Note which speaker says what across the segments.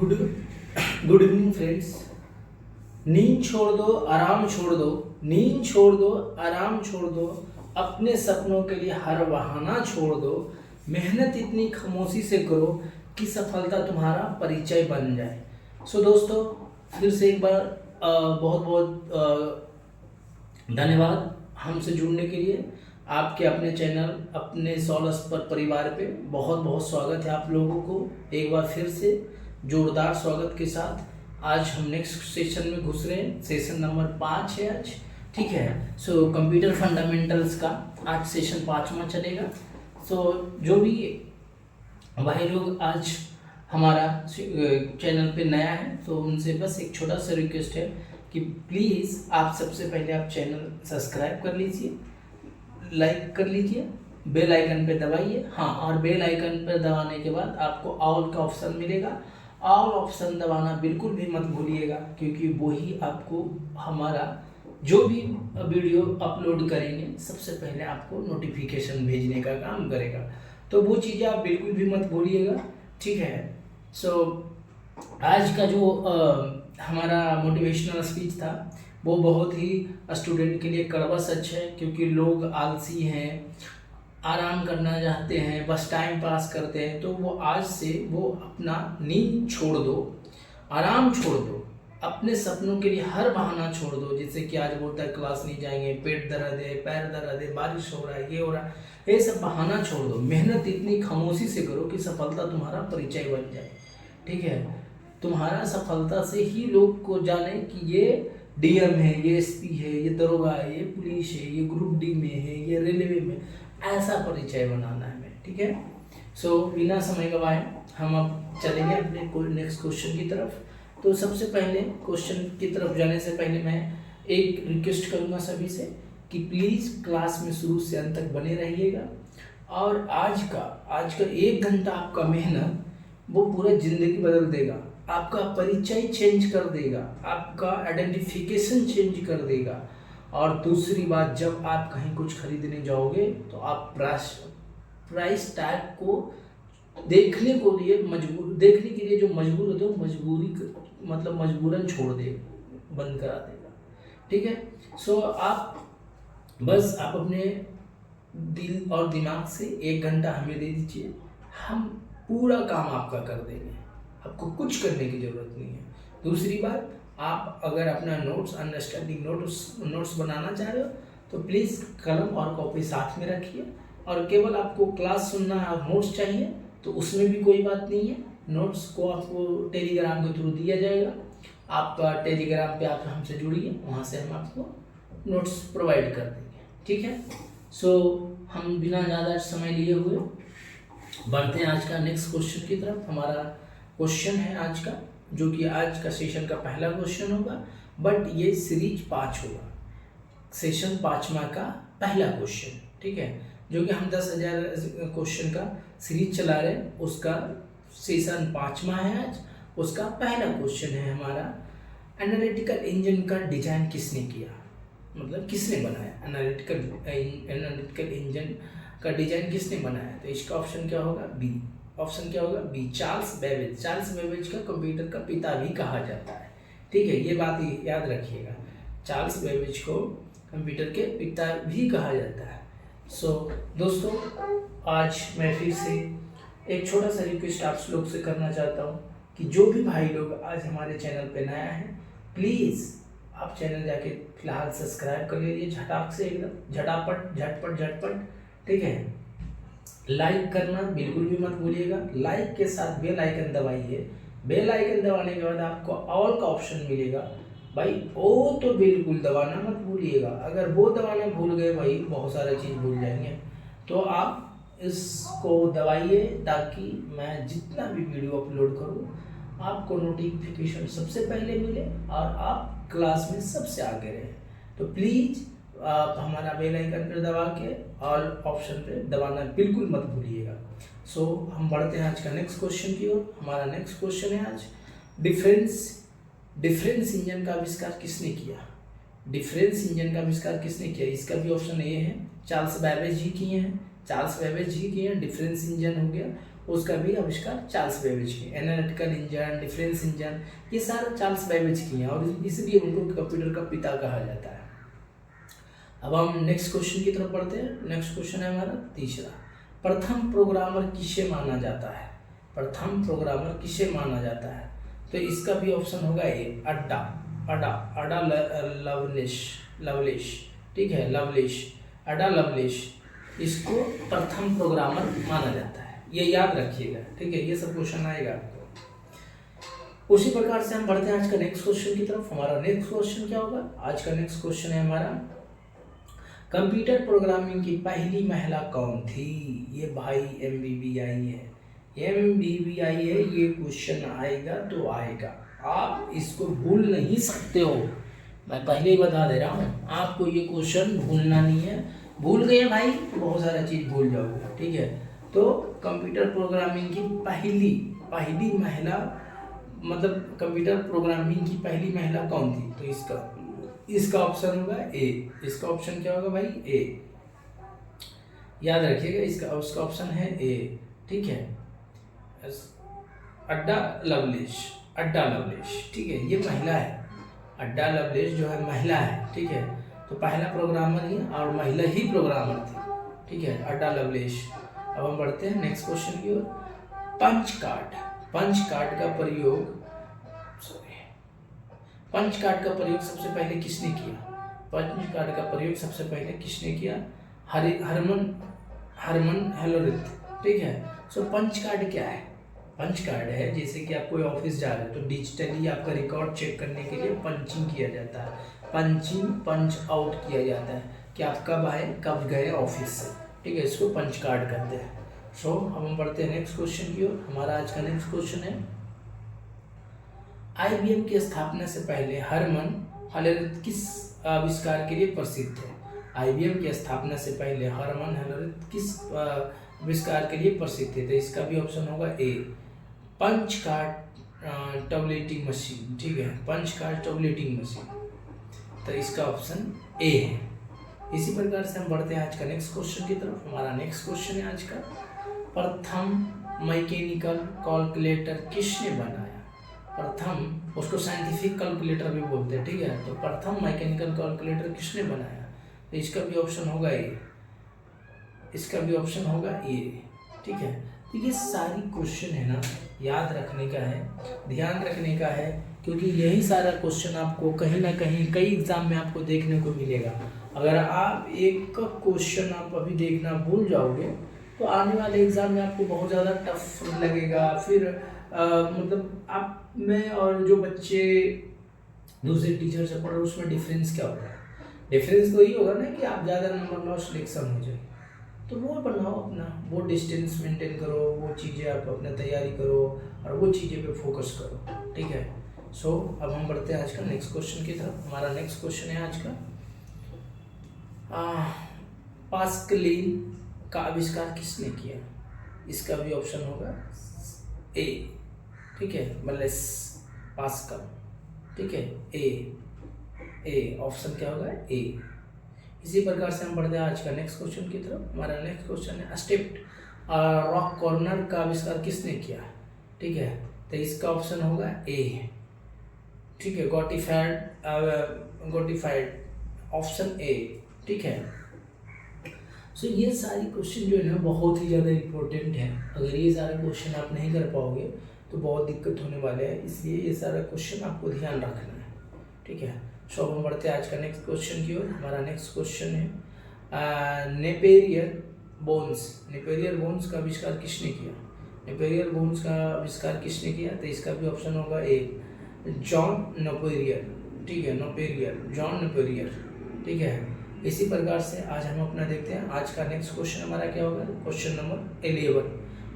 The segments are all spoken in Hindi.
Speaker 1: Good good evening friends. नींद छोड़ दो, आराम छोड़ दो। नींद छोड़ दो, आराम छोड़ दो। अपने सपनों के लिए हर बहाना छोड़ दो। मेहनत इतनी खामोशी से करो कि सफलता तुम्हारा परिचय बन जाए। सो दोस्तों, फिर से एक बार बहुत बहुत धन्यवाद हमसे जुड़ने के लिए। आपके अपने चैनल अपने सौलस पर परिवार पे बहुत बहुत स्वागत है आप लोगों को। एक बार फिर से जोरदार स्वागत के साथ आज हम नेक्स्ट सेशन में घुस रहे हैं। सेशन नंबर 5 है आज, ठीक है। सो कंप्यूटर फंडामेंटल्स का आज सेशन 5वां चलेगा। सो जो भी भाई लोग आज हमारा चैनल पे नया है तो उनसे बस एक छोटा सा रिक्वेस्ट है कि प्लीज़ आप सबसे पहले आप चैनल सब्सक्राइब कर लीजिए, लाइक कर लीजिए, बेल आइकन पे दबाइए। हाँ, और बेल आइकन पर दबाने के बाद आपको ऑल का ऑप्शन मिलेगा। ऑल ऑप्शन दबाना बिल्कुल भी मत भूलिएगा, क्योंकि वही आपको हमारा जो भी वीडियो अपलोड करेंगे सबसे पहले आपको नोटिफिकेशन भेजने का काम करेगा। तो वो चीज़ें आप बिल्कुल भी मत भूलिएगा, ठीक है। सो आज का जो हमारा मोटिवेशनल स्पीच था वो बहुत ही स्टूडेंट के लिए कड़वा सच है, क्योंकि लोग आलसी हैं, आराम करना चाहते हैं, बस टाइम पास करते हैं। तो वो आज से वो अपना नींद छोड़ दो, आराम छोड़ दो, अपने सपनों के लिए हर बहाना छोड़ दो। जैसे कि आज बोलता है क्लास नहीं जाएंगे, पेट दर्द है, पैर दर्द है, बारिश हो रहा है, ये हो रहा है, ये सब बहाना छोड़ दो। मेहनत इतनी खामोशी से करो कि सफलता तुम्हारा परिचय बन जाए, ठीक है। तुम्हारा सफलता से ही लोग को जाने कि ये डीएम है, ये एसपी है, ये दरोगा है, ये पुलिस है, ये ग्रुप डी में है, ये रेलवे में, ऐसा परिचय बनाना है हमें, ठीक है। सो बिना समय गवाए हम अब चलेंगे अपने नेक्स्ट क्वेश्चन की तरफ। तो सबसे पहले क्वेश्चन की तरफ जाने से पहले मैं एक रिक्वेस्ट करूँगा सभी से कि प्लीज़ क्लास में शुरू से अंत तक बने रहिएगा। और आज का 1 घंटा आपका मेहनत वो पूरा ज़िंदगी बदल देगा, आपका परिचय चेंज कर देगा, आपका आइडेंटिफिकेशन चेंज कर देगा। और दूसरी बात, जब आप कहीं कुछ खरीदने जाओगे तो आप प्राइस टैग को देखने के लिए जो मजबूर होते हो, मतलब मजबूरन छोड़ दे, बंद करा देगा, ठीक है। सो आप अपने दिल और दिमाग से 1 घंटा हमें दे दीजिए, हम पूरा काम आपका कर देंगे, आपको कुछ करने की ज़रूरत नहीं है। दूसरी बात, आप अगर अपना अंडरस्टैंडिंग नोट्स बनाना चाह रहे हो तो प्लीज़ कलम और कॉपी साथ में रखिए। और केवल आपको क्लास सुनना है और नोट्स चाहिए तो उसमें भी कोई बात नहीं है। नोट्स को आपको टेलीग्राम के थ्रू दिया जाएगा। आप टेलीग्राम पे आप हमसे जुड़िए, वहाँ से हम आपको नोट्स प्रोवाइड कर देंगे, ठीक है। सो हम बिना ज़्यादा समय लिए हुए बढ़ते हैं आज का नेक्स्ट क्वेश्चन की तरफ। हमारा क्वेश्चन है आज का, जो कि आज का सेशन का पहला क्वेश्चन होगा, बट ये सीरीज 5 होगा, सेशन 5वां का पहला क्वेश्चन, ठीक है। जो कि हम 10,000 क्वेश्चन का सीरीज चला रहे हैं, उसका सेशन 5वां है आज। उसका पहला क्वेश्चन है हमारा, एनालिटिकल इंजन का डिजाइन किसने किया, मतलब किसने बनाया। एनालिटिकल इंजन का डिजाइन किसने बनाया, तो इसका ऑप्शन क्या होगा, बी। ऑप्शन क्या होगा, B, Charles Babbage. Charles Babbage का कंप्यूटर का पिता भी कहा जाता है, ठीक है, ये बात याद रखिएगा। चार्ल्स बेबेज को कंप्यूटर के पिता भी कहा जाता है। सो दोस्तों, आज मैं फिर से एक छोटा सा रिक्वेस्ट आप लोग से करना चाहता हूँ कि जो भी भाई लोग आज हमारे चैनल पे नया है, प्लीज़ आप चैनल जाके फिलहाल सब्सक्राइब कर लीजिए, झटाक से, एकदम झटपट, ठीक है। लाइक करना बिल्कुल भी मत भूलिएगा। लाइक के साथ बेल आइकन दबाइए। बेल आइकन दबाने के बाद आपको ऑल का ऑप्शन मिलेगा भाई, वो तो बिल्कुल दबाना मत भूलिएगा। अगर वो दबाना भूल गए भाई, बहुत सारा चीज़ भूल जाएंगे। तो आप इसको दबाइए ताकि मैं जितना भी वीडियो अपलोड करूँ आपको नोटिफिकेशन सबसे पहले मिले और आप क्लास में सबसे आगे रहें। तो प्लीज़ आप हमारा बेल आइकन पर दबा के ऑल ऑप्शन पे दबाना बिल्कुल मत भूलिएगा। सो हम बढ़ते हैं आज का नेक्स्ट क्वेश्चन की ओर। हमारा नेक्स्ट क्वेश्चन है आज, डिफरेंस इंजन का आविष्कार किसने किया। डिफरेंस इंजन का आविष्कार किसने किया, इसका भी ऑप्शन ए है, चार्ल्स बेबेज ही किए हैं। डिफरेंस इंजन हो गया। उसका भी आविष्कार चार्ल्स बेबेज किए। एनालिटिकल इंजन, डिफरेंस इंजन, ये सारा चार्ल्स बेबेज किए हैं और इसलिए उनको कंप्यूटर का पिता कहा जाता है। अब हम नेक्स्ट क्वेश्चन की तरफ बढ़ते हैं। नेक्स्ट क्वेश्चन है हमारा तीसरा, प्रथम प्रोग्रामर किसे माना जाता है? प्रथम प्रोग्रामर किसे माना जाता है? तो इसका भी ऑप्शन होगा ए, अड्डा अड्डा अड्डा लवलेश, ठीक है, लवलेश, अड्डा लवलेश, इसको प्रथम प्रोग्रामर माना जाता है, ये याद रखिएगा, ठीक है, ये सब क्वेश्चन आएगा आपको। उसी प्रकार से हम बढ़ते हैं आज का नेक्स्ट क्वेश्चन की तरफ। हमारा नेक्स्ट क्वेश्चन क्या होगा? आज का नेक्स्ट क्वेश्चन है हमारा, कंप्यूटर प्रोग्रामिंग की पहली महिला कौन थी? ये भाई MBBI है, MBBI है, ये क्वेश्चन आएगा तो आएगा, आप इसको भूल नहीं सकते हो, मैं पहले ही बता दे रहा हूँ, आपको ये क्वेश्चन भूलना नहीं है। भूल गए भाई तो बहुत सारा चीज़ भूल जाओगे, ठीक है। तो कंप्यूटर प्रोग्रामिंग की पहली महिला, मतलब कंप्यूटर प्रोग्रामिंग की पहली महिला कौन थी? तो इसका ऑप्शन होगा ए। इसका ऑप्शन क्या होगा भाई? ए, याद रखिएगा, उसका ऑप्शन है ए, ठीक है, अड्डा लवलेश, ठीक है, ये महिला है, अड्डा लवलेश जो है महिला है, ठीक है, तो पहला प्रोग्रामर ही और महिला ही प्रोग्रामर थी, ठीक है, अड्डा लवलेश। अब हम बढ़ते हैं नेक्स्ट क्वेश्चन की ओर। पंच कार्ड का प्रयोग सबसे पहले किसने किया? पंच कार्ड का प्रयोग सबसे पहले किसने किया? हरमन हेलोरिथ, ठीक है। सो पंच कार्ड क्या है? पंच कार्ड है, जैसे कि आप कोई ऑफिस जा रहे हो तो डिजिटली आपका रिकॉर्ड चेक करने के लिए पंचिंग किया जाता है, पंच आउट किया जाता है कि आप कब आए कब गए ऑफिस से, ठीक है, इसको पंच कार्ड कहते हैं। सो हम बढ़ते हैं नेक्स्ट क्वेश्चन की ओर। हमारा आज का नेक्स्ट क्वेश्चन है, IBM की स्थापना से पहले हरमन हेलोरिथ किस आविष्कार के लिए प्रसिद्ध थे? IBM की स्थापना से पहले हरमन हेलोरिथ किस आविष्कार के लिए प्रसिद्ध थे? तो इसका भी ऑप्शन होगा ए, पंच कार्ड टैबुलेटिंग मशीन, ठीक है, पंच कार्ड टैबुलेटिंग मशीन, तो इसका ऑप्शन ए है। इसी प्रकार से हम बढ़ते हैं आज का नेक्स्ट क्वेश्चन की तरफ। हमारा नेक्स्ट क्वेश्चन है आज का, प्रथम मैकेनिकल कैलकुलेटर किसने बनाया? प्रथम, उसको साइंटिफिक कैलकुलेटर भी बोलते हैं, ठीक है, तो प्रथम मैकेनिकल कैलकुलेटर किसने बनाया? तो इसका भी ऑप्शन होगा ए, ठीक है। तो ये सारी क्वेश्चन है ना, याद रखने का है, ध्यान रखने का है, क्योंकि यही सारा क्वेश्चन आपको कहीं ना कहीं कई एग्जाम में आपको देखने को मिलेगा। अगर आप एक क्वेश्चन आप अभी देखना भूल जाओगे तो आने वाले एग्जाम में आपको बहुत ज़्यादा टफ लगेगा। फिर मतलब आप में और जो बच्चे दूसरे टीचर से पढ़ रहे उसमें डिफरेंस क्या होगा? डिफरेंस तो यही होगा ना कि आप ज़्यादा नंबर लो, सिलेक्शन हो जाए, तो वो बनाओ अपना, वो डिस्टेंस मेंटेन करो, वो चीज़ें आप अपना तैयारी करो और वो चीज़ें पे फोकस करो, ठीक है। सो अब हम बढ़ते हैं आज का नेक्स्ट क्वेश्चन की तरफ। हमारा नेक्स्ट क्वेश्चन है आज का, पास्कलिन का आविष्कार किसने किया? इसका भी ऑप्शन होगा ए, ठीक है, ब्लेस पास्कल, ठीक है, ए ऑप्शन क्या होगा? ए। इसी प्रकार से हम बढ़ते हैं आज का नेक्स्ट क्वेश्चन की तरफ। हमारा नेक्स्ट क्वेश्चन है, स्टेप्ड रॉक कॉर्नर का आविष्कार किसने किया? ठीक है, तो इसका ऑप्शन होगा ए, ठीक है, गॉटिफाइड ऑप्शन ए, ठीक है। सो ये सारी क्वेश्चन जो है ना बहुत ही ज़्यादा इम्पोर्टेंट है। अगर ये सारे क्वेश्चन आप नहीं कर पाओगे तो बहुत दिक्कत होने वाले हैं, इसलिए ये सारा क्वेश्चन आपको ध्यान रखना है, ठीक है। सो अब हम बढ़ते हैं आज का नेक्स्ट क्वेश्चन की ओर। हमारा नेक्स्ट क्वेश्चन है, नेपेरियर बोन्स का आविष्कार किसने किया? नेपेरियर बोन्स का आविष्कार किसने किया? तो इसका भी ऑप्शन होगा ए, जॉन नेपेरियर, ठीक है, जॉन नेपेरियर, ठीक है। इसी प्रकार से आज हम अपना देखते हैं आज का नेक्स्ट क्वेश्चन हमारा क्या होगा, क्वेश्चन नंबर 11।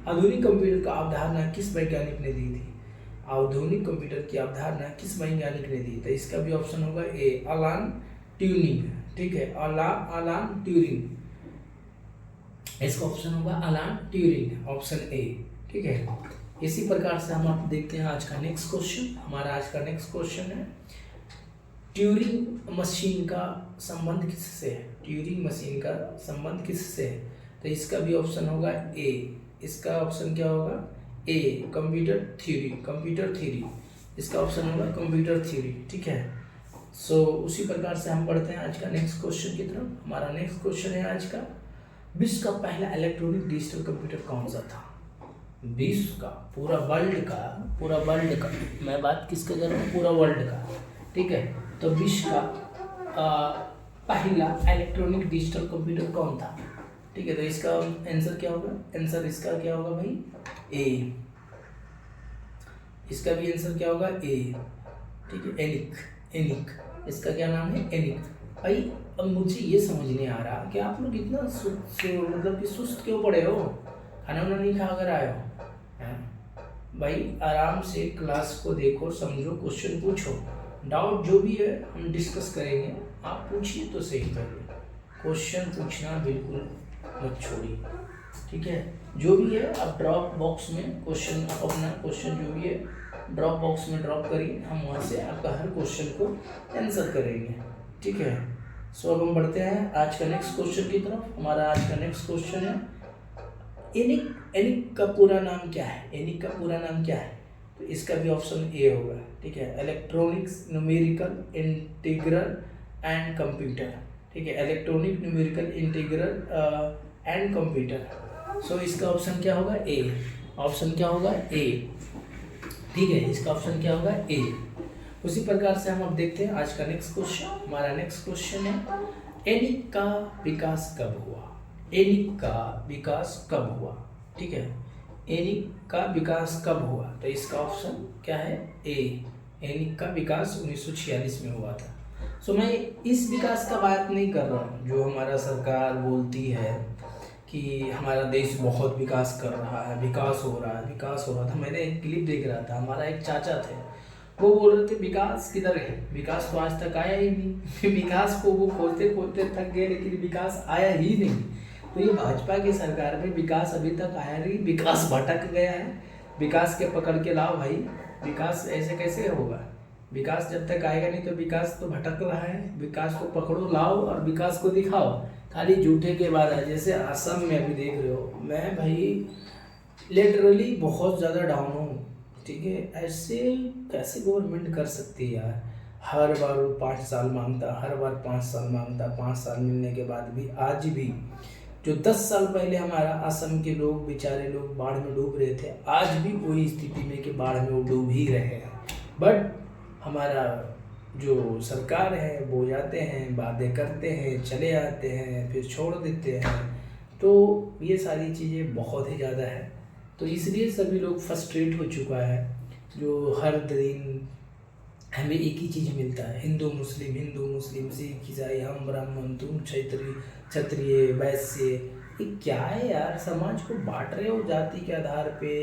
Speaker 1: आधुनिक कंप्यूटर का अवधारणा किस वैज्ञानिक ने दी थी? आधुनिक कंप्यूटर की अवधारणा किस वैज्ञानिक ने दी? तो इसका भी ऑप्शन होगा ए, अलान ट्यूरिंग, ठीक है, अलान ट्यूरिंग, इसका ऑप्शन होगा अलान ट्यूरिंग, ऑप्शन ए, ठीक है। इसी प्रकार से हम आप देखते हैं आज का नेक्स्ट क्वेश्चन। हमारा आज का नेक्स्ट क्वेश्चन है, ट्यूरिंग मशीन का संबंध किससे है? ट्यूरिंग मशीन का संबंध किससे है? तो इसका भी ऑप्शन होगा ए, इसका ऑप्शन क्या होगा? ए, कंप्यूटर थ्योरी, कंप्यूटर थ्योरी, इसका ऑप्शन होगा कंप्यूटर थ्योरी। ठीक है, सो उसी प्रकार से हम बढ़ते हैं आज का नेक्स्ट क्वेश्चन की तरफ। हमारा नेक्स्ट क्वेश्चन है आज का, विश्व का पहला इलेक्ट्रॉनिक डिजिटल कंप्यूटर कौन सा था? विश्व का, पूरा वर्ल्ड का, मैं बात किसका कर रहा हूँ? पूरा वर्ल्ड का। ठीक है, तो विश्व का पहला इलेक्ट्रॉनिक डिजिटल कंप्यूटर कौन था? ठीक है, तो इसका आंसर क्या होगा? आंसर इसका क्या होगा भाई? ए, इसका भी आंसर क्या होगा? ए। ठीक है, एनिक, इसका क्या नाम है? एनिक। भाई अब मुझे ये समझ नहीं आ रहा कि आप लोग इतना मतलब कि सुस्त क्यों पड़े हो? खाना वाना नहीं खा कर आए हो? भाई आराम से क्लास को देखो, समझो, क्वेश्चन पूछो, डाउट जो भी है हम डिस्कस करेंगे, आप पूछिए तो सही पहले, क्वेश्चन पूछना बिल्कुल मत छोड़िए। ठीक है, जो भी है आप ड्रॉप बॉक्स में क्वेश्चन, आप अपना क्वेश्चन जो भी है ड्रॉप बॉक्स में ड्रॉप करिए, हम वहाँ से आपका हर क्वेश्चन को आंसर करेंगे। ठीक है, सो अब हम बढ़ते हैं आज का नेक्स्ट क्वेश्चन की तरफ। हमारा आज का नेक्स्ट क्वेश्चन है, एनिक का पूरा नाम क्या है? एनिक का पूरा नाम क्या है? तो इसका भी ऑप्शन ए होगा। ठीक है, electronics numerical integral and computer. ठीक है, electronic numerical integral and computer. So इसका ऑप्शन क्या होगा? ए। ऑप्शन क्या होगा? ए। ठीक है, इसका ऑप्शन क्या होगा? ए। उसी प्रकार से हम अब देखते हैं आज का नेक्स्ट क्वेश्चन। हमारा नेक्स्ट क्वेश्चन है, एनिक का विकास कब हुआ? एनिक का विकास कब हुआ? ठीक है, एनिक का विकास कब हुआ? तो इसका ऑप्शन क्या है? ए। एनिक का विकास 1946 में हुआ था। सो मैं इस विकास का बात नहीं कर रहा हूँ जो हमारा सरकार बोलती है कि हमारा देश बहुत विकास कर रहा है, विकास हो रहा था। मैंने एक क्लिप देख रहा था, हमारा एक चाचा थे, वो बोल रहे थे विकास किधर है? विकास तो आज तक आया ही नहीं। विकास को वो खोजते खोजते थक गए, लेकिन विकास आया ही नहीं। तो ये भाजपा की सरकार में विकास अभी तक आया नहीं, विकास भटक गया है। विकास के पकड़ के लाओ भाई, विकास ऐसे कैसे होगा? विकास जब तक आएगा नहीं तो विकास तो भटक रहा है। विकास को पकड़ो, लाओ और विकास को दिखाओ, खाली झूठे के बाद है। जैसे असम में अभी देख रहे हो, मैं भाई लिटरली बहुत ज़्यादा डाउन हूँ। ठीक है, ऐसे कैसे गवर्नमेंट कर सकती है यार? हर बार वो 5 साल मांगता, हर बार 5 साल मांगता, 5 साल मिलने के बाद भी आज भी जो 10 साल पहले हमारा असम के लोग, बेचारे लोग बाढ़ में डूब रहे थे, आज भी वही स्थिति में कि बाढ़ में वो डूब ही रहे हैं। बट हमारा जो सरकार है वो जाते हैं, वादे करते हैं, चले आते हैं, फिर छोड़ देते हैं। तो ये सारी चीज़ें बहुत ही ज़्यादा है, तो इसलिए सभी लोग फ्रस्ट्रेट हो चुका है। जो हर दिन हमें एक ही चीज़ मिलता है, हिंदू मुस्लिम, सिख ईसाई, हम ब्राह्मण, तुम क्षत्रिय वैश्य। ये क्या है यार? समाज को बांट रहे हो जाति के आधार पे,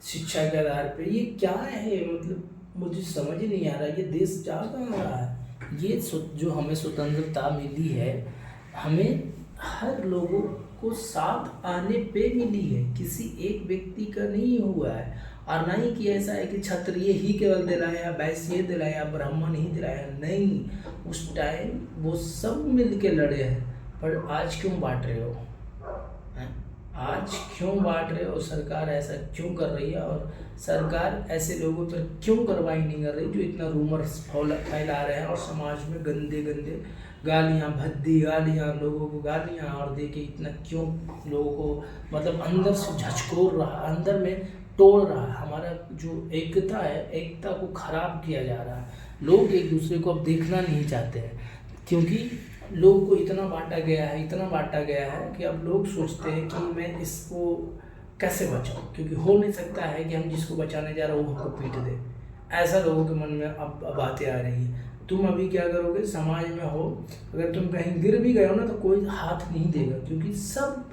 Speaker 1: शिक्षा के आधार पे। ये क्या है? मतलब मुझे समझ ही नहीं आ रहा, ये देश जा कहाँ रहा है? ये जो हमें स्वतंत्रता मिली है, हमें हर लोगों को साथ आने पे मिली है, किसी एक व्यक्ति का नहीं हुआ है। और ना ही कि ऐसा है कि क्षत्रिय ही केवल दिलाया, वैश्य दिलाया, ब्राह्मण ही दिलाया, नहीं। उस टाइम वो सब मिल के लड़े हैं। पर आज क्यों बांट रहे हो? आज क्यों बांट रहे हो? सरकार ऐसा क्यों कर रही है? और सरकार ऐसे लोगों पर क्यों कार्रवाई नहीं कर रही जो इतना रूमर्स फैला रहे हैं और समाज में गंदे गालियाँ, भद्दी गालियाँ, लोगों को गालियाँ, और देके इतना क्यों लोगों को मतलब अंदर से झचकोर रहा, अंदर में तोड़ रहा है। हमारा जो एकता है, एकता को खराब किया जा रहा है। लोग एक दूसरे को अब देखना नहीं चाहते हैं, क्योंकि लोग को इतना बांटा गया है कि अब लोग सोचते हैं कि मैं इसको कैसे बचाऊं, क्योंकि हो नहीं सकता है कि हम जिसको बचाने जा रहे हो वो हमको पीट दे। ऐसा लोगों के मन में अब बातें आ रही है। तुम अभी क्या करोगे? समाज में हो, अगर तुम कहीं गिर भी गए हो ना तो कोई हाथ नहीं देगा, क्योंकि सब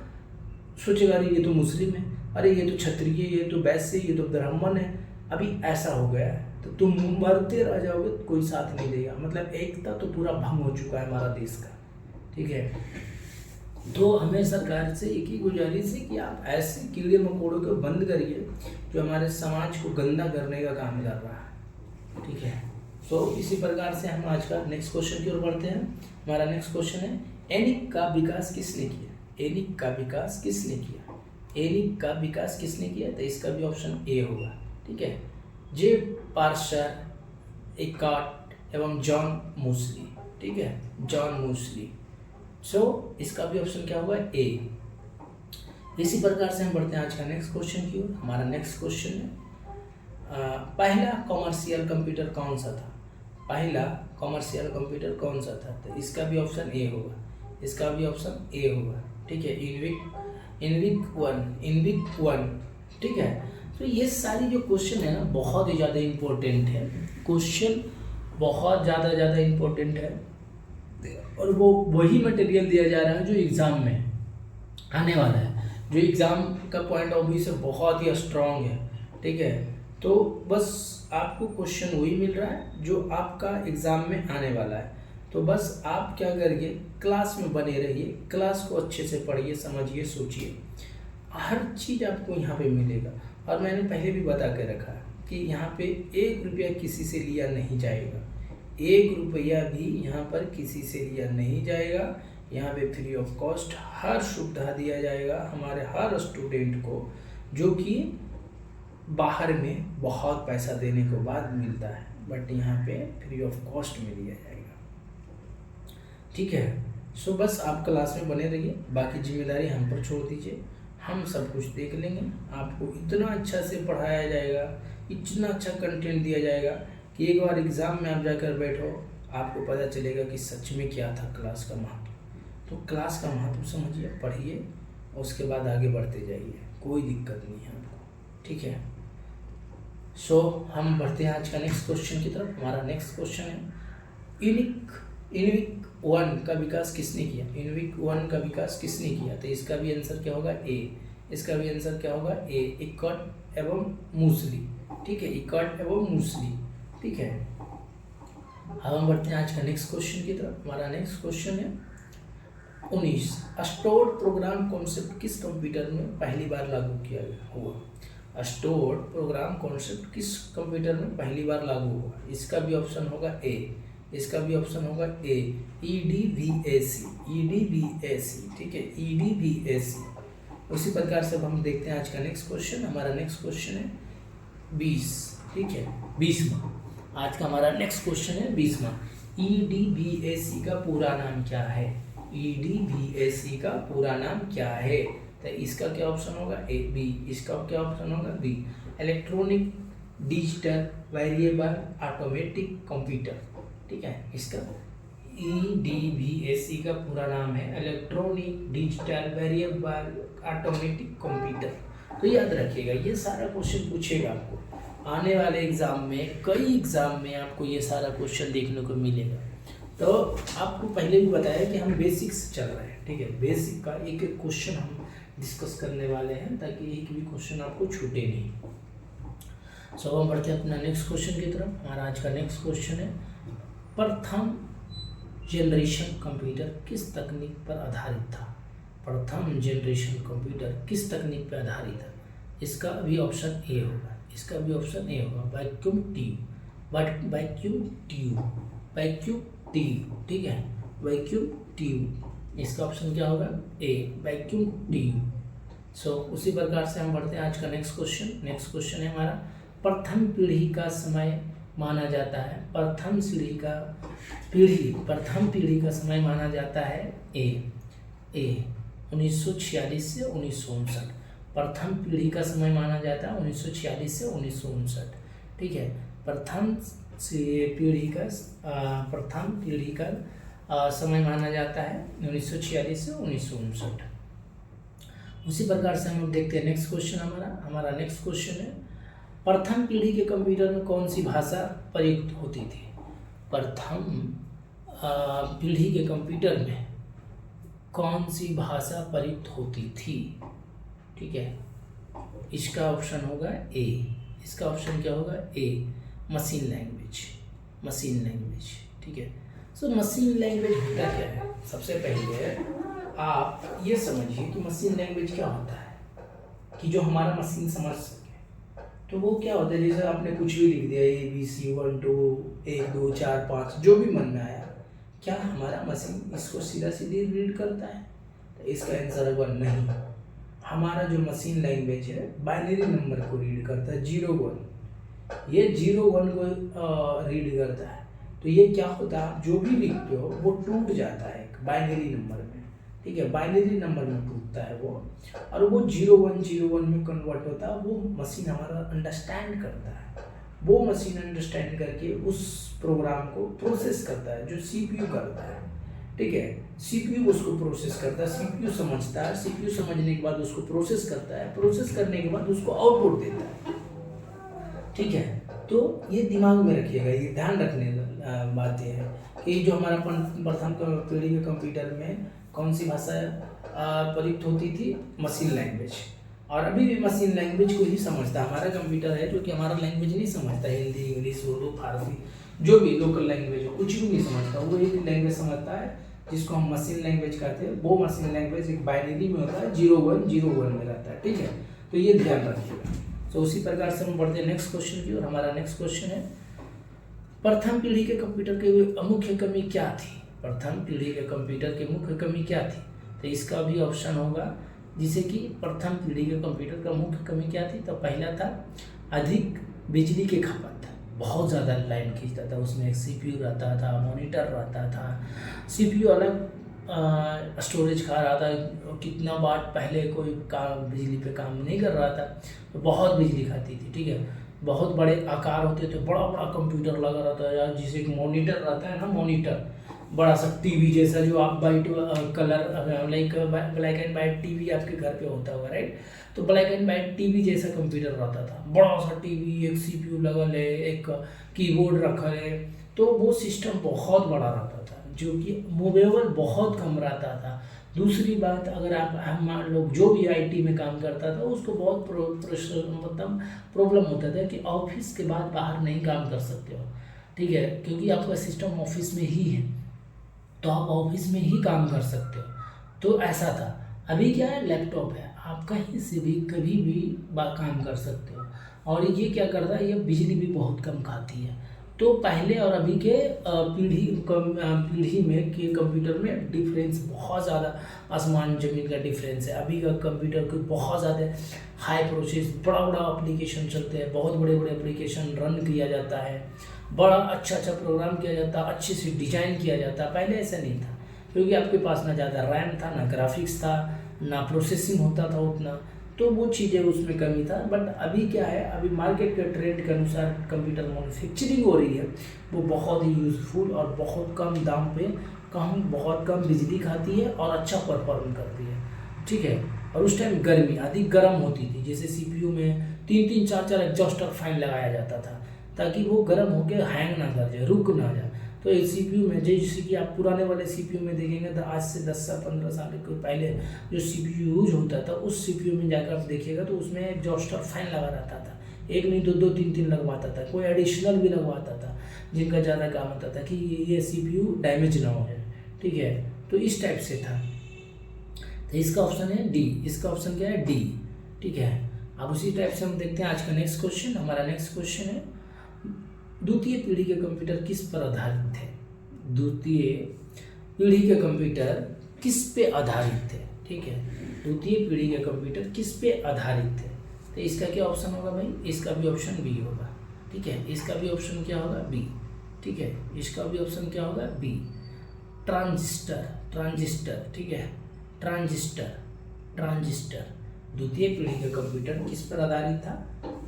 Speaker 1: सोचेगा अरे ये तो मुस्लिम है, अरे ये तो क्षत्रिय, ये तो वैश्य, ये तो ब्राह्मण है। अभी ऐसा हो गया है, तो तुम मरते रह जाओगे, कोई साथ नहीं देगा। मतलब एकता तो पूरा भंग हो चुका है हमारा देश का। ठीक है, तो हमें सरकार से एक ही गुजारिश है कि आप ऐसे कीड़े मकोड़ों को बंद करिए जो हमारे समाज को गंदा करने का काम कर रहा है। ठीक है, तो इसी प्रकार से हम आज का नेक्स्ट क्वेश्चन की ओर बढ़ते हैं। हमारा नेक्स्ट क्वेश्चन है, एनिक का विकास किसने किया? एनिक का विकास किसने किया? एनिक का विकास किसने किया? तो इसका भी ऑप्शन ए होगा। ठीक है, जे पार्सर, इकार्ट एवं जॉन मूसली। ठीक है, जॉन मूसली। सो इसका भी ऑप्शन क्या होगा? ए। इसी प्रकार से हम बढ़ते हैं आज का नेक्स्ट क्वेश्चन की ओर। हमारा नेक्स्ट क्वेश्चन है पहला कॉमर्शियल कंप्यूटर कौन सा था? पहला कॉमर्शियल कंप्यूटर कौन सा था? तो इसका भी ऑप्शन ए होगा, इसका भी ऑप्शन ए होगा। ठीक है, इनविक वन। ठीक है, तो ये सारी जो क्वेश्चन है ना बहुत ही ज़्यादा इम्पोर्टेंट है, क्वेश्चन बहुत ज़्यादा इम्पोर्टेंट है, और वो वही मटेरियल दिया जा रहा है जो एग्ज़ाम में आने वाला है, जो एग्ज़ाम का पॉइंट ऑफ व्यू से बहुत ही स्ट्रॉन्ग है। ठीक है, तो बस आपको क्वेश्चन वही मिल रहा है जो आपका एग्ज़ाम में आने वाला है। तो बस आप क्या करिए, क्लास में बने रहिए, क्लास को अच्छे से पढ़िए, समझिए, सोचिए, हर चीज़ आपको यहाँ पे मिलेगा। और मैंने पहले भी बता के रखा है कि यहाँ पे 1 रुपया किसी से लिया नहीं जाएगा, 1 रुपया भी यहाँ पर किसी से लिया नहीं जाएगा। यहाँ पे फ्री ऑफ कॉस्ट हर सुविधा दिया जाएगा हमारे हर स्टूडेंट को, जो कि बाहर में बहुत पैसा देने के बाद मिलता है, बट यहाँ पे फ्री ऑफ कॉस्ट में दिया जाएगा। ठीक है, सो बस आप क्लास में बने रहिए, बाकी जिम्मेदारी हम पर छोड़ दीजिए, हम सब कुछ देख लेंगे। आपको इतना अच्छा से पढ़ाया जाएगा, इतना अच्छा कंटेंट दिया जाएगा कि एक बार एग्ज़ाम में आप जाकर बैठो, आपको पता चलेगा कि सच में क्या था क्लास का महत्व। तो क्लास का महत्व समझिए, पढ़िए, उसके बाद आगे बढ़ते जाइए, कोई दिक्कत नहीं है आपको। ठीक है, सो हम बढ़ते हैं आज का नेक्स्ट क्वेश्चन की तरफ। हमारा नेक्स्ट क्वेश्चन है इनविक वन का विकास किसने किया? इनविक वन का विकास किसने किया? तो इसका भी आंसर क्या होगा? ए। इसका भी आंसर क्या होगा? ए, इकार्ट एवं मूसली। ठीक है, इकार्ट एवं मूसली। ठीक है, अब हम बढ़ते हैं आज का नेक्स्ट क्वेश्चन की तरफ। हमारा नेक्स्ट क्वेश्चन है 19 स्टोर्ड प्रोग्राम कॉन्सेप्ट किस कंप्यूटर में पहली बार लागू किया हुआ? स्टोर्ड प्रोग्राम कॉन्सेप्ट किस कंप्यूटर में पहली बार लागू हुआ? इसका भी ऑप्शन होगा ए, इसका भी ऑप्शन होगा ए, EDVAC। ठीक है, EDVAC। उसी प्रकार से अब हम देखते हैं आज का नेक्स्ट क्वेश्चन। हमारा नेक्स्ट क्वेश्चन है 20। ठीक है, 20वां आज का हमारा नेक्स्ट क्वेश्चन है 20वां। EDVAC का पूरा नाम क्या है? EDVAC का पूरा नाम क्या है? तो इसका क्या ऑप्शन होगा? A, B. इसका क्या ऑप्शन होगा? B, electronic digital variable automatic computer. ठीक है, इसका EDVAC का पूरा नाम है electronic digital variable automatic computer. तो याद रखिएगा, ये सारा क्वेश्चन पूछेगा आपको आने वाले एग्जाम में, कई एग्जाम में आपको ये सारा क्वेश्चन देखने को मिलेगा। तो आपको पहले भी बताया कि हम बेसिक से चल रहे हैं। ठीक है, बेसिक का एक एक क्वेश्चन हम डिस्कस करने वाले हैं ताकि एक भी क्वेश्चन आपको छूटे नहीं। सो हम बढ़ते हैं अपना नेक्स्ट क्वेश्चन की तरफ। हमारा आज का नेक्स्ट क्वेश्चन है प्रथम जनरेशन कंप्यूटर किस तकनीक पर आधारित था? प्रथम जनरेशन कंप्यूटर किस तकनीक पर आधारित था? इसका भी ऑप्शन ए होगा, इसका भी ऑप्शन ए होगा, वैक्यूम ट्यूब। ठीक है, वैक्यूम ट्यूब। इसका ऑप्शन क्या होगा? ए, वैक्यूम ट्यूब। सो उसी प्रकार से हम बढ़ते हैं आज का नेक्स्ट क्वेश्चन। नेक्स्ट क्वेश्चन है हमारा प्रथम पीढ़ी का समय माना जाता है। प्रथम पीढ़ी का समय माना जाता है ए 1946 से 1959। प्रथम पीढ़ी का समय माना जाता है 1946 से 1959। ठीक है, प्रथम पीढ़ी का समय माना जाता है 1946 से 1959। उसी प्रकार से हम देखते हैं नेक्स्ट क्वेश्चन। हमारा नेक्स्ट क्वेश्चन है प्रथम पीढ़ी के कंप्यूटर में कौन सी भाषा प्रयुक्त होती थी? प्रथम पीढ़ी के कंप्यूटर में कौन सी भाषा प्रयुक्त होती थी? ठीक है, इसका ऑप्शन होगा ए। इसका ऑप्शन क्या होगा? ए, मशीन लैंग्वेज। ठीक है, सो मशीन लैंग्वेज होता क्या है? सबसे पहले आप ये समझिए कि मशीन लैंग्वेज क्या होता है, कि जो हमारा मशीन समझ सके। तो वो क्या होता है, जैसे आपने कुछ भी लिख दिया ABC 1 2 1 2 4 5 जो भी मन में आया, क्या हमारा मशीन इसको सीधा सीधे रीड करता है? तो इसका आंसर होगा नहीं। हमारा जो मशीन लैंग्वेज है बाइनरी नंबर को रीड करता है, 0 1, ये 0 1 को रीड करता है। तो ये क्या होता है, जो भी लिखते हो वो टूट जाता है बाइनरी नंबर में, ठीक है, बाइनरी नंबर में टूटता है वो, और वो 0 1 में कन्वर्ट होता है। वो मशीन हमारा अंडरस्टैंड करता है, वो मशीन अंडरस्टैंड करके उस प्रोग्राम को प्रोसेस करता है, जो सीपीयू करता है, ठीक है। सीपीयू उसको प्रोसेस करता है, सीपीयू समझता है, सीपीयू समझने के बाद उसको प्रोसेस करता है, प्रोसेस करने के बाद उसको आउटपुट देता है, ठीक है। तो ये दिमाग में रखिएगा, ये ध्यान रखने बातें हैं कि जो हमारा प्रथम पीढ़ी के कंप्यूटर में कौन सी भाषा प्रयुक्त होती थी, मशीन लैंग्वेज, और अभी भी मशीन लैंग्वेज को ही समझता है। हमारा कंप्यूटर है जो कि हमारा लैंग्वेज नहीं समझता, हिंदी इंग्लिश उर्दू फारसी जो भी लोकल लैंग्वेज हो कुछ भी नहीं समझता, वो एक लैंग्वेज समझता है जिसको हम मशीन लैंग्वेज कहते हैं। वो मशीन लैंग्वेज एक बाइनरी में होता है, 0 1 में रहता है, ठीक है। तो ये ध्यान रखिएगा। तो उसी प्रकार से हम बढ़ते हैं नेक्स्ट क्वेश्चन की, और हमारा नेक्स्ट क्वेश्चन है प्रथम पीढ़ी के कंप्यूटर की मुख्य कमी क्या थी। प्रथम पीढ़ी के कंप्यूटर की मुख्य कमी क्या थी, तो इसका भी ऑप्शन होगा, जिसे कि प्रथम पीढ़ी के कंप्यूटर का मुख्य कमी क्या थी। तो पहला था अधिक बिजली की खपत, बहुत ज़्यादा लाइन खींचता था, उसमें एक सीपीयू रहता था, मॉनिटर रहता था, सीपीयू अलग स्टोरेज खा रहा था, कितना वाट पहले कोई काम बिजली पे काम नहीं कर रहा था, तो बहुत बिजली खाती थी, ठीक है। बहुत बड़े आकार होते थे, बड़ा बड़ा कंप्यूटर लगा रहता है यार, जिसे एक मॉनिटर रहता है ना, मॉनिटर बड़ा सा टीवी जैसा, जो आप white colour like black and white TV आपके घर पे होता होगा, राइट। तो ब्लैक एंड वाइट टीवी जैसा कंप्यूटर रहता था, बड़ा सा टीवी, एक सीपीयू लगल है, एक कीबोर्ड रखा है, तो वो सिस्टम बहुत बड़ा रहता था, जो कि मूवेबल बहुत कम रहता था। दूसरी बात, अगर आप मान लो जो भी आईटी में काम करता था उसको बहुत मतलब प्रॉब्लम होता था कि ऑफिस के बाद बाहर नहीं काम कर सकते हो, ठीक है, क्योंकि आपका सिस्टम ऑफिस में ही है, तो आप ऑफिस में ही काम कर सकते हो। तो ऐसा था। अभी क्या है, लैपटॉप है, आप कहीं से भी कभी भी काम कर सकते हो, और ये क्या करता है, ये बिजली भी बहुत कम खाती है। तो पहले और अभी के पीढ़ी में के कंप्यूटर में डिफरेंस बहुत ज़्यादा आसमान ज़मीन का डिफरेंस है। अभी का कंप्यूटर को बहुत ज़्यादा हाई प्रोसेस, बड़ा बड़ा एप्लीकेशन चलते हैं, बहुत बड़े बड़े एप्लीकेशन रन किया जाता है, बड़ा अच्छा प्रोग्राम किया जाता है, अच्छे से डिजाइन किया जाता है। पहले ऐसा नहीं था, क्योंकि आपके पास ना ज़्यादा रैम था, ना ग्राफिक्स था, ना प्रोसेसिंग होता था उतना, तो वो चीज़ें उसमें कमी था। बट अभी क्या है, अभी मार्केट के ट्रेंड के अनुसार कंप्यूटर मैन्युफैक्चरिंग हो रही है, वो बहुत ही यूज़फुल और बहुत कम दाम पे बहुत कम बिजली खाती है और अच्छा परफॉर्म करती है, ठीक है। और उस टाइम गर्मी अधिक गर्म होती थी, जैसे सीपीयू में 3 4 एग्जॉस्टर फैन लगाया जाता था, ताकि वो गर्म होकर हैंग ना कर जाए, रुक ना जाए। तो इस सीपीयू में जैसे कि आप पुराने वाले सीपीयू में देखेंगे तो आज से 10 से 15 साल के पहले जो सीपीयू यूज होता था, उस सीपीयू में जाकर आप देखिएगा तो उसमें एग्जॉस्टर फैन लगा रहता था, एक नहीं दो 3 लगवाता था, कोई एडिशनल भी लगवाता था, जिनका ज़्यादा काम होता था कि ये सीपीयू डैमेज ना हो जाए, ठीक है। तो इस टाइप से था। तो इसका ऑप्शन है डी, इसका ऑप्शन क्या है, डी, ठीक है। अब उसी टाइप से हम देखते हैं आज का नेक्स्ट क्वेश्चन। हमारा नेक्स्ट क्वेश्चन है द्वितीय पीढ़ी के कंप्यूटर किस पर आधारित थे। द्वितीय पीढ़ी के कंप्यूटर किस पे आधारित थे, ठीक है। द्वितीय पीढ़ी के कंप्यूटर किस पे आधारित थे, तो इसका क्या ऑप्शन होगा भाई, इसका भी ऑप्शन बी होगा, ठीक है। इसका भी ऑप्शन क्या होगा, बी, ठीक है। इसका भी ऑप्शन क्या होगा, बी, ट्रांजिस्टर, ठीक है, ट्रांजिस्टर। द्वितीय पीढ़ी का कंप्यूटर किस पर आधारित था,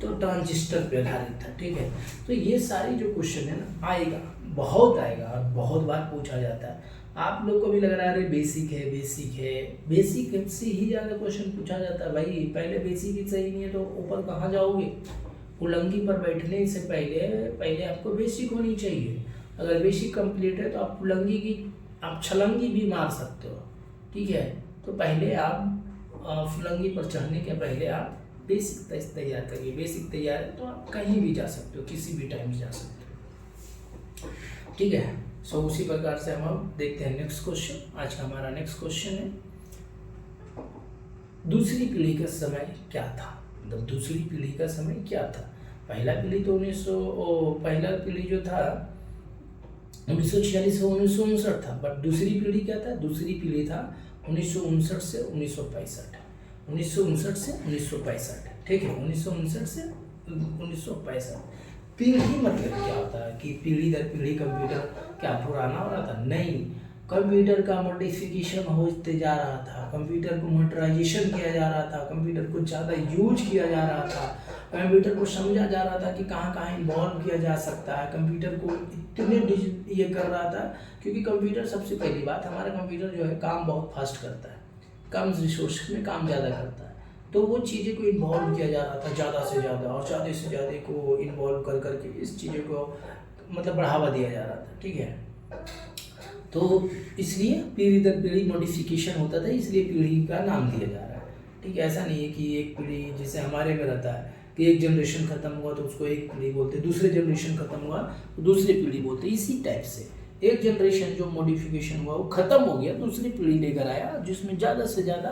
Speaker 1: तो ट्रांजिस्टर पर आधारित था, ठीक है। तो ये सारी जो क्वेश्चन है ना, आएगा, बहुत आएगा और बहुत बार पूछा जाता है। आप लोग को भी लग रहा है अरे बेसिक है, बेसिक से ही ज़्यादा क्वेश्चन पूछा जाता है भाई। पहले बेसिक ही सही नहीं है तो ऊपर कहाँ जाओगे। उलंगी पर बैठने से पहले आपको बेसिक होनी चाहिए। अगर बेसिक कंप्लीट है तो आप छलंगी भी मार सकते हो, ठीक है। तो पहले आप फुलंगी पर चढ़ने के पहले आप बेसिक तैयार करिए। बेसिक तैयार है तो आप कहीं भी जा सकते हो, किसी भी टाइम जा सकते हो, ठीक है। सो उसी प्रकार से हम अब देखते हैं नेक्स्ट क्वेश्चन। आज का हमारा नेक्स्ट क्वेश्चन है दूसरी पीढ़ी का समय क्या था। मतलब दूसरी पीढ़ी का समय क्या था। पहला पीढ़ी तो पहला पीढ़ी जो था 1946 से 1959 था, बट दूसरी पीढ़ी क्या था, दूसरी पीढ़ी था 1959 से 1965। 1959 से 1965, ठीक है, 1959 से 1965। पीढ़ी मतलब क्या होता है कि पीढ़ी दर पीढ़ी कंप्यूटर क्या पुराना हो रहा था? नहीं, कंप्यूटर का मॉडिफिकेशन होते जा रहा था, कंप्यूटर को मोटराइजेशन किया जा रहा था, कंप्यूटर को ज़्यादा यूज किया जा रहा था, कंप्यूटर को समझा जा रहा था कि कहाँ कहाँ इन्वॉल्व किया जा सकता है, कंप्यूटर को इतने ये कर रहा था क्योंकि कंप्यूटर, सबसे पहली बात, हमारा कंप्यूटर जो है काम बहुत फास्ट करता है, कम रिसोर्स में काम ज़्यादा करता है, तो वो चीज़ें को इन्वॉल्व किया जा रहा था ज़्यादा से ज़्यादा, और ज़्यादा से ज़्यादा को इन्वॉल्व कर करके इस चीज़ों को मतलब बढ़ावा दिया जा रहा था, ठीक है। तो इसलिए पीढ़ी दर पीढ़ी मॉडिफिकेशन होता था, इसलिए पीढ़ी का नाम दिया जा रहा है, ठीक है। ऐसा नहीं है कि एक पीढ़ी, जैसे हमारे में रहता है कि एक जनरेशन खत्म हुआ तो उसको एक पीढ़ी बोलते, दूसरे जनरेशन खत्म हुआ तो दूसरी पीढ़ी बोलते, इसी टाइप से एक जनरेशन जो मॉडिफिकेशन हुआ वो खत्म हो गया, दूसरी पीढ़ी लेकर आया जिसमें ज़्यादा से ज़्यादा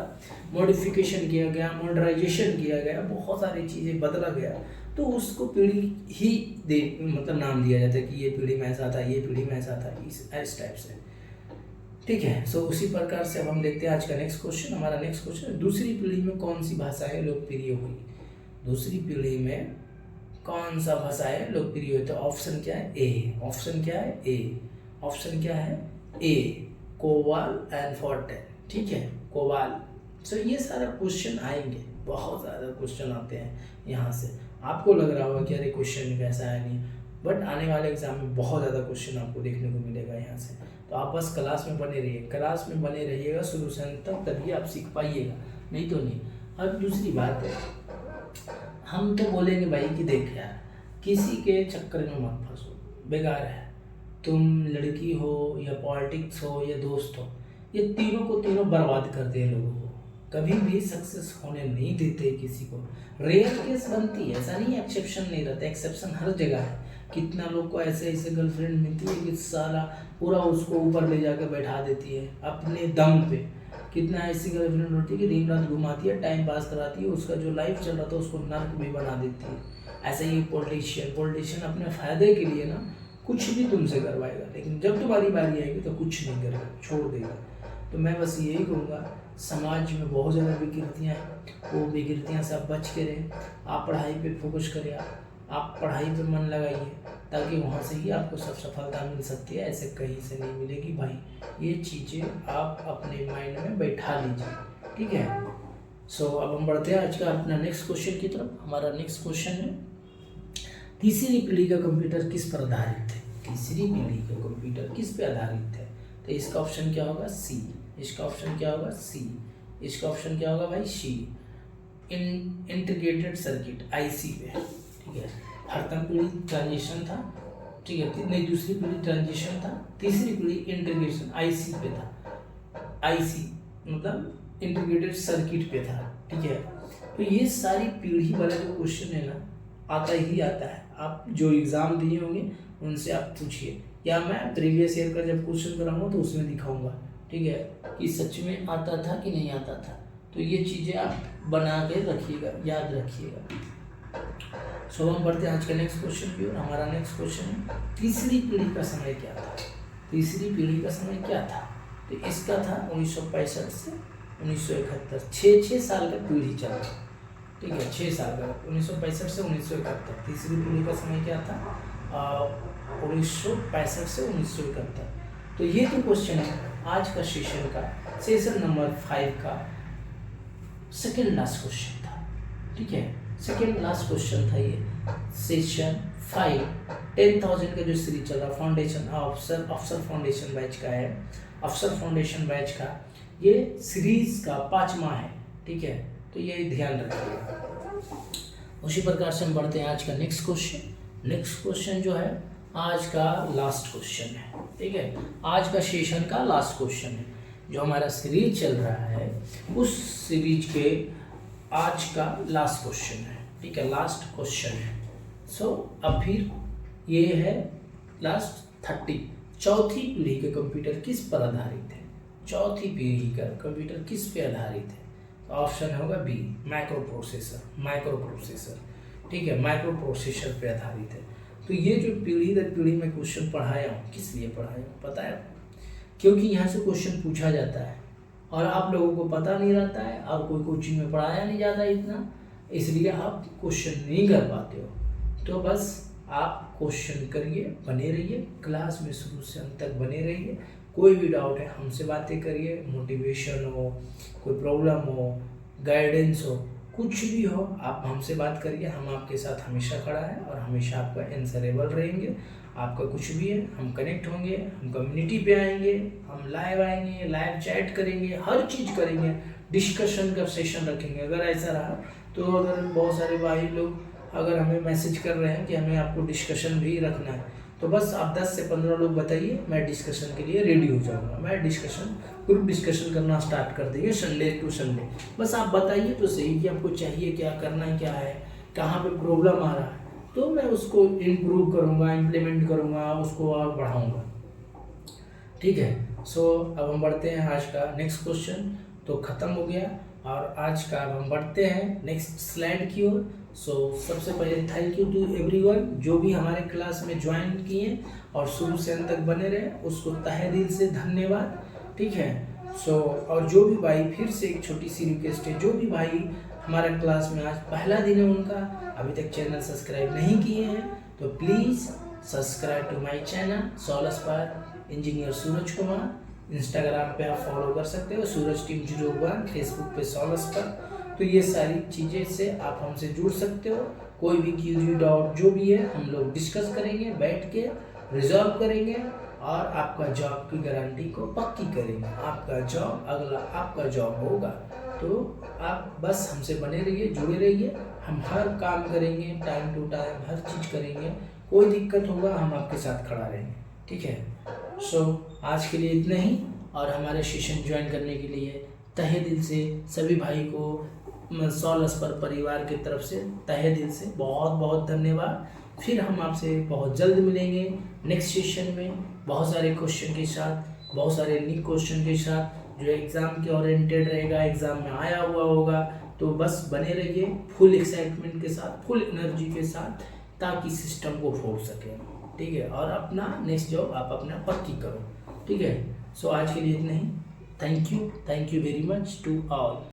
Speaker 1: मॉडिफिकेशन किया गया, मॉडर्नाइजेशन किया गया, बहुत सारी चीज़ें बदला गया, तो उसको पीढ़ी ही मतलब नाम दिया जाता है कि ये पीढ़ी में ऐसा था, ये पीढ़ी में ऐसा था, इस टाइप से, ठीक है। सो उसी प्रकार से अब हम देखते हैं आज का नेक्स्ट क्वेश्चन। हमारा नेक्स्ट क्वेश्चन, दूसरी पीढ़ी में कौन सी भाषाएं लोकप्रिय हुई? दूसरी पीढ़ी में कौन सा भाषाएं लोकप्रिय हुई? तो ऑप्शन क्या है? ए। ऑप्शन क्या है? ए। ऑप्शन क्या है? ए, कोवाल एंड फॉर्टेन, ठीक है, कोवाल। सो ये सारा क्वेश्चन आएंगे, बहुत ज़्यादा क्वेश्चन आते हैं यहाँ से। आपको लग रहा होगा कि अरे क्वेश्चन कैसा है, नहीं, बट आने वाले एग्जाम में बहुत ज़्यादा क्वेश्चन आपको देखने को मिलेगा यहाँ से। तो आप बस क्लास में बने रहिए, क्लास में बने रहिएगा शुरू से अंत तक, तभी आप सीख पाइएगा, नहीं तो नहीं। अब दूसरी बात है, हम तो बोलेंगे भाई कि देख यार, किसी के चक्कर में मत फंसो, बेकार है। तुम लड़की हो या पॉलिटिक्स हो या दोस्त हो, ये तीनों को तीनों बर्बाद करते हैं लोगों को, कभी भी सक्सेस होने नहीं देते किसी को। रेयर केस बनती है, ऐसा नहीं, एक्सेप्शन नहीं रहता, एक्सेप्शन हर जगह है। कितना लोग को ऐसे ऐसे गर्लफ्रेंड मिलती है कि साला पूरा उसको ऊपर ले जाकर बैठा देती है अपने दम पे। कितना ऐसी गर्लफ्रेंड होती है कि दिन रात घुमाती है, टाइम पास कराती है, उसका जो लाइफ चल रहा था उसको नर्क भी बना देती है। ऐसे ही पॉलिटिशियन अपने फायदे के लिए ना कुछ भी तुमसे करवाएगा, लेकिन जब तुम्हारी बारी आएगी तो कुछ नहीं करेगा, छोड़ देगा। तो मैं बस यही कहूँगा, समाज में बहुत ज़्यादा विकृतियाँ हैं, वो विकृतियाँ से आप बच के रहें, आप पढ़ाई पे फोकस करें, आप पढ़ाई पे मन लगाइए, ताकि वहाँ से ही आपको सब सफलता मिल सकती है, ऐसे कहीं से नहीं मिलेगी भाई। ये चीज़ें आप अपने माइंड में बैठा लीजिए, ठीक है। सो अब हम बढ़ते हैं आज का अपना नेक्स्ट क्वेश्चन की तरफ। हमारा नेक्स्ट क्वेश्चन है, तीसरी पीढ़ी का कंप्यूटर किस पर आधारित है? तीसरी पीढ़ी का कंप्यूटर किस पे आधारित है? तो इसका ऑप्शन क्या होगा? सी। इसका ऑप्शन क्या होगा? सी। इसका ऑप्शन क्या होगा भाई? सी, इंटीग्रेटेड सर्किट, आईसी पे, ठीक है। प्रथम पीढ़ी ट्रांजिशन था, ठीक है, नहीं, दूसरी पीढ़ी ट्रांजिशन था, तीसरी पीढ़ी इंटीग्रेशन आईसी पे था। आईसी मतलब इंटीग्रेटेड सर्किट पे था, ठीक है। तो ये सारी पीढ़ी वाला जो क्वेश्चन है ना, आता ही आता है। आप जो एग्ज़ाम दिए होंगे उनसे आप पूछिए, या मैं प्रीवियस ईयर का जब क्वेश्चन कराऊंगा तो उसमें दिखाऊंगा, ठीक है, कि सच में आता था कि नहीं आता था। तो ये चीज़ें आप बना के रखिएगा, याद रखिएगा। सो हम बढ़ते हैं आज के नेक्स्ट क्वेश्चन की ओर। हमारा नेक्स्ट क्वेश्चन है, तीसरी पीढ़ी का समय क्या था? तीसरी पीढ़ी का समय क्या था? तो इसका था 1965 से 1971, 6 साल का पीढ़ी चल रहा, ठीक है, 6 साल का, 1965 से 1971। तीसरी पीढ़ी का समय क्या था? 1965 से 1971। तो ये जो क्वेश्चन है आज का सेशन का, सेशन नंबर 5 का सेकेंड लास्ट क्वेश्चन था, ठीक है, सेकेंड लास्ट क्वेश्चन था ये सेशन 5। 10,000 का जो सीरीज चल रहा, फाउंडेशन अफसर फाउंडेशन बैच का है, अफसर फाउंडेशन बैच का ये सीरीज का 5वां है, ठीक है। तो ये ध्यान रखिएगा। उसी प्रकार से हम बढ़ते हैं आज का नेक्स्ट क्वेश्चन। नेक्स्ट क्वेश्चन जो है आज का लास्ट क्वेश्चन है, ठीक है, आज का सेशन का लास्ट क्वेश्चन है। जो हमारा सीरीज चल रहा है उस सीरीज के आज का लास्ट क्वेश्चन है, ठीक है, लास्ट क्वेश्चन है। सो अब फिर ये है लास्ट 30। चौथी पीढ़ी के कंप्यूटर किस पर आधारित है? चौथी पीढ़ी का कंप्यूटर किस पे आधारित है? तो ऑप्शन होगा बी, माइक्रो प्रोसेसर, ठीक है, माइक्रो प्रोसेसर पे आधारित है। तो ये जो पीढ़ी दर पीढ़ी में क्वेश्चन पढ़ाया हूँ, किस लिए पढ़ाया हूँ पता है? क्योंकि यहाँ से क्वेश्चन पूछा जाता है, और आप लोगों को पता नहीं रहता है और कोई कोचिंग में पढ़ाया नहीं जाता इतना, इसलिए आप क्वेश्चन नहीं कर पाते हो। तो बस आप क्वेश्चन करिए, बने रहिए क्लास में, शुरू से अंत तक बने रहिए। कोई भी डाउट है हमसे बातें करिए, मोटिवेशन हो, कोई प्रॉब्लम हो, गाइडेंस हो, कुछ भी हो आप हमसे बात करिए। हम आपके साथ हमेशा खड़ा है और हमेशा आपका आंसरेबल रहेंगे। आपका कुछ भी है हम कनेक्ट होंगे, हम कम्युनिटी पे आएंगे, हम लाइव आएंगे, लाइव चैट करेंगे, हर चीज़ करेंगे, डिस्कशन का सेशन रखेंगे। अगर ऐसा रहा तो अगर बहुत सारे भाई लोग अगर हमें मैसेज कर रहे हैं कि हमें आपको डिस्कशन भी रखना है, तो बस आप 10 से 15 लोग बताइए, मैं डिस्कशन के लिए रेडी हो जाऊंगा। मैं डिस्कशन ग्रुप डिस्कशन करना स्टार्ट कर देंगे संडे टू संडे। बस आप बताइए तो सही कि आपको चाहिए क्या, करना है क्या है, कहाँ पे प्रॉब्लम आ रहा है, तो मैं उसको इम्प्रूव करूँगा, इम्प्लीमेंट करूँगा, उसको और बढ़ाऊँगा। ठीक है। सो अब हम बढ़ते हैं आज का नेक्स्ट क्वेश्चन। तो ख़त्म हो गया और आज का अब हम बढ़ते हैं नेक्स्ट स्लाइड की ओर। सो सबसे पहले थैंक यू टू एवरीवन जो भी हमारे क्लास में ज्वाइन किए और शुरू से अंत तक बने रहे, उसको तहे दिल से धन्यवाद। ठीक है। सो और जो भी भाई, फिर से एक छोटी सी रिक्वेस्ट है, जो भी भाई हमारा क्लास में आज पहला दिन है उनका, अभी तक चैनल सब्सक्राइब नहीं किए हैं तो please subscribe to my channel Solus पर इंजीनियर सूरज कुमार। इंस्टाग्राम पे आप फॉलो कर सकते हो सूरज टीम 01, फेसबुक पे सोलस पर। तो ये सारी चीज़ें से आप हमसे जुड़ सकते हो। कोई भी क्यूरी डाउट जो भी है हम लोग डिस्कस करेंगे, बैठ के रिजॉल्व करेंगे और आपका जॉब की गारंटी को पक्की करेंगे। आपका जॉब अगला आपका जॉब होगा। तो आप बस हमसे बने रहिए, जुड़े रहिए। हम हर काम करेंगे, टाइम टू टाइम हर चीज़ करेंगे। कोई दिक्कत होगा हम आपके साथ खड़ा रहेंगे। ठीक है। सो आज के लिए इतना ही और हमारे सेशन ज्वाइन करने के लिए तहे दिल से सभी भाई को सोलस पर परिवार की तरफ से तहे दिल से बहुत बहुत धन्यवाद। फिर हम आपसे बहुत जल्द मिलेंगे नेक्स्ट सेशन में, बहुत सारे क्वेश्चन के साथ, बहुत सारे न्यू क्वेश्चन के साथ जो एग्ज़ाम के ओरिएंटेड रहेगा, एग्ज़ाम में आया हुआ होगा। तो बस बने रहिए फुल एक्साइटमेंट के साथ, फुल एनर्जी के साथ, ताकि सिस्टम को फोड़ सकें। ठीक है। और अपना नेक्स्ट जॉब आप अपना पक्की करो। ठीक है। सो आज के लिए इतना ही। Thank you very much to all.